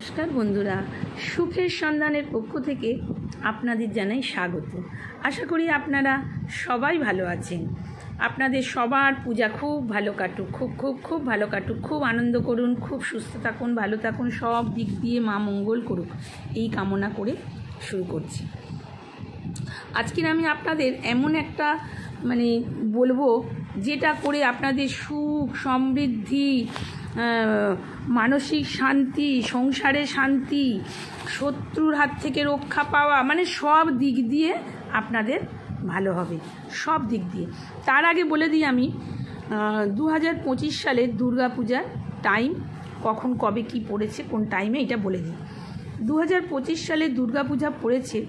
নমস্কার বন্ধুরা, সুখের সন্ধানের পক্ষ থেকে আপনাদের জানাই স্বাগত। আশা করি আপনারা সবাই ভালো আছেন। আপনাদের সবার পূজা খুব ভালো কাটুক, খুব ভালো কাটুক, খুব আনন্দ করুন, খুব সুস্থ থাকুন, ভালো থাকুন, সব দিক দিয়ে মা মঙ্গল করুক, এই কামনা করে শুরু করছি। আজকের আমি আপনাদের এমন একটা বলবো যেটা করে আপনাদের সুখ, সমৃদ্ধি, মানসিক শান্তি, সংসারে শান্তি, শত্রুর হাত থেকে রক্ষা পাওয়া, সব দিক দিয়ে আপনাদের ভালো হবে, সব দিক দিয়ে। তার আগে বলে দিই আমি 2025 সালের দুর্গাপূজার টাইম কখন, কবে কি পড়েছে, কোন টাইমে, এটা বলে দিই। 2025 সালে দুর্গাপূজা পড়েছে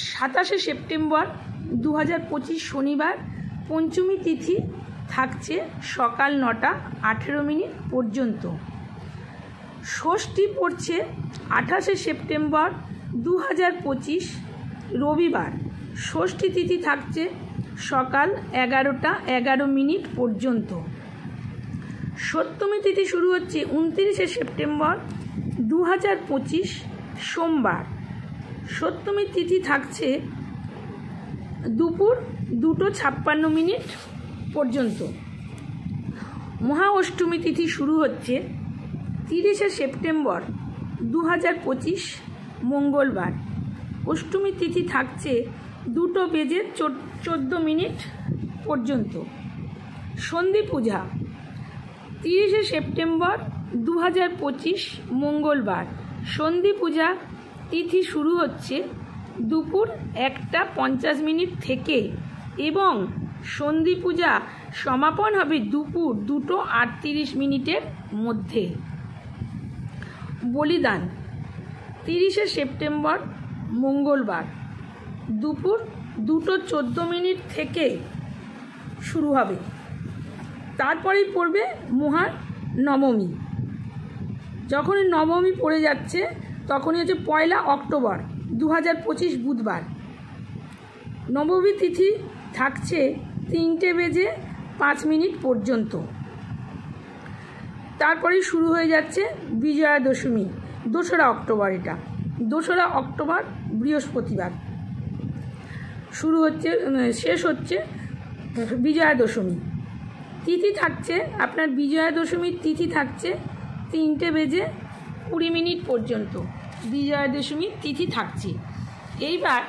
27শে সেপ্টেম্বর 2025 শনিবার। পঞ্চমী তিথি থাকছে সকাল 9টা 18 মিনিট পর্যন্ত। ষষ্ঠী পড়ছে 28শে সেপ্টেম্বর 2025 রবিবার। ষষ্ঠী তিথি থাকছে সকাল 11টা 11 মিনিট পর্যন্ত। সপ্তমী তিথি শুরু হচ্ছে 29শে সেপ্টেম্বর 2025 সোমবার। সপ্তমী তিথি থাকছে দুপুর 2:56 মিনিট পর্যন্ত। মহা অষ্টমী তিথি শুরু হচ্ছে 30শে সেপ্টেম্বর 2025 মঙ্গলবার। অষ্টমী তিথি থাকছে 2:14 মিনিট পর্যন্ত। সন্ধি পূজা 30শে সেপ্টেম্বর 2025 মঙ্গলবার। সন্ধি পূজা তিথি শুরু হচ্ছে দুপুর 1:50 মিনিট থেকে এবং সন্ধি পূজা সমাপন হবে দুপুর 2:38 মিনিটের মধ্যে। বলিদান 30শে সেপ্টেম্বর মঙ্গলবার দুপুর 2:14 মিনিট থেকে শুরু হবে। তারপরেই পড়বে মহা নবমী। যখনই নবমী পড়ে যাচ্ছে তখনই হচ্ছে 1 অক্টোবর 2025 বুধবার। নবমী তিথি থাকছে 3:05 মিনিট পর্যন্ত। তারপরেই শুরু হয়ে যাচ্ছে বিজয়া দশমী, 2রা অক্টোবর। এটা 2রা অক্টোবর বৃহস্পতিবার শুরু হচ্ছে, শেষ হচ্ছে বিজয়া দশমী। তিথি থাকছে আপনার, বিজয়া দশমীর তিথি থাকছে 3:20 মিনিট পর্যন্ত বিজয়া দশমীর তিথি থাকছে। এইবার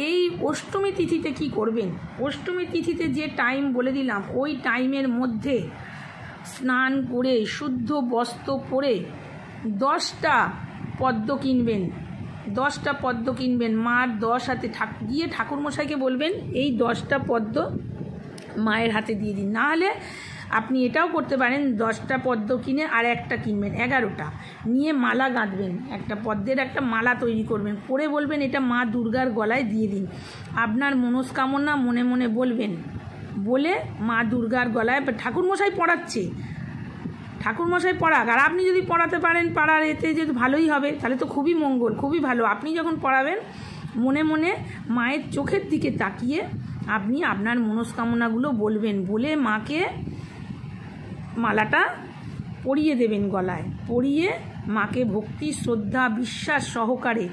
এই অষ্টমী তিথিতে কি করবেন? অষ্টমী তিথিতে যে টাইম বলে দিলাম ওই টাইমের মধ্যে স্নান করে শুদ্ধ বস্ত্র পরে 10টা পদ্ম কিনবেন। 10টা পদ্ম কিনবেন, মার 10 হাতে গিয়ে ঠাকুরমশাইকে বলবেন এই 10টা পদ্ম মায়ের হাতে দিয়ে দিন। না হলে আপনি এটাও করতে পারেন, 10টা পদ্ম কিনে আর একটা কিনবেন, 11টা নিয়ে মালা গাঁথবেন, একটা পদ্মের একটা মালা তৈরি করবেন, করে বলবেন এটা মা দুর্গার গলায় দিয়ে দিন। আপনার মনস্কামনা মনে মনে বলবেন, বলে মা দুর্গার গলায়, ঠাকুরমশাই পড়াচ্ছে, ঠাকুরমশাই পড়াক, আর আপনি যদি পড়াতে পারেন পাড়ার এতে যদি ভালোই হবে, তাহলে তো খুবই মঙ্গল, খুবই ভালো। আপনি যখন পড়াবেন মনে মনে মায়ের চোখের দিকে তাকিয়ে আপনি আপনার মনস্কামনাগুলো বলবেন, বলে মাকে মালাটা পরিয়ে দেবেন গলায়। পরিয়ে মাকে ভক্তি, শ্রদ্ধা, বিশ্বাস সহকারে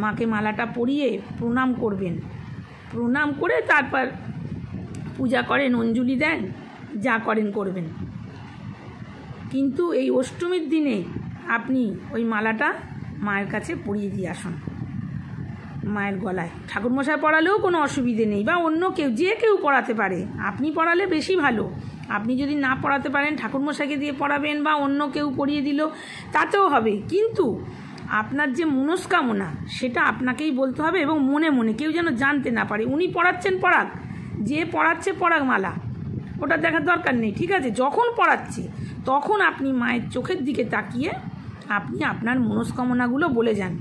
মাকে মালাটা পরিয়ে প্রণাম করবেন। প্রণাম করে তারপর পূজা করেন, অঞ্জলি দেন, যা করেন করবেন। কিন্তু এই অষ্টমীর দিনে আপনি ওই মালাটা মায়ের কাছে পরিয়ে দিয়ে আসুন মায়ের গলায়। ঠাকুরমশাই পড়ালেও কোনো অসুবিধে নেই, বা অন্য কেউ, যে কেউ পড়াতে পারে। আপনি পড়ালে বেশি ভালো। আপনি যদি না পড়াতে পারেন ঠাকুরমশাইকে দিয়ে পড়াবেন, বা অন্য কেউ পড়িয়ে দিল, তাতেও হবে। কিন্তু আপনার যে মনস্কামনা সেটা আপনাকেই বলতে হবে, এবং মনে মনে, কেউ যেন জানতে না পারে। উনি পড়াচ্ছেন পড়াক, যে পড়াচ্ছে পড়াক, মালা ওটা দেখার দরকার নেই, ঠিক আছে? যখন পড়াচ্ছে তখন আপনি মায়ের চোখের দিকে তাকিয়ে আপনি আপনার মনস্কামনাগুলো বলে যান,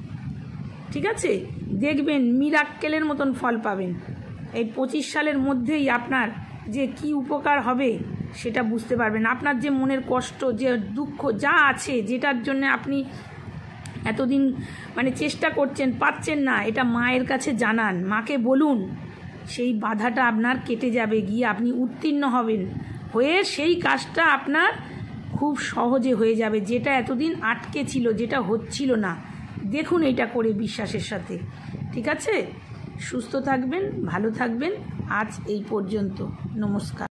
ঠিক আছে? দেখবেন মিরাক্কেলের মতন ফল পাবেন। এই 25 সালের মধ্যেই আপনার যে কি উপকার হবে সেটা বুঝতে পারবেন। আপনার যে মনের কষ্ট, যে দুঃখ যা আছে, যেটার জন্য আপনি এতদিন চেষ্টা করছেন, পাচ্ছেন না, এটা মায়ের কাছে জানান, মাকে বলুন, সেই বাধাটা আপনার কেটে যাবে, গিয়ে আপনি উত্তীর্ণ হবেন, হয়ে সেই কাজটা আপনার খুব সহজে হয়ে যাবে, যেটা এতদিন আটকে ছিল, যেটা হচ্ছিল না। দেখুন এটা করে বিশ্বাসের সাথে। ঠিক আছে, সুস্থ থাকবেন, ভালো থাকবেন। আজ এই পর্যন্ত, নমস্কার।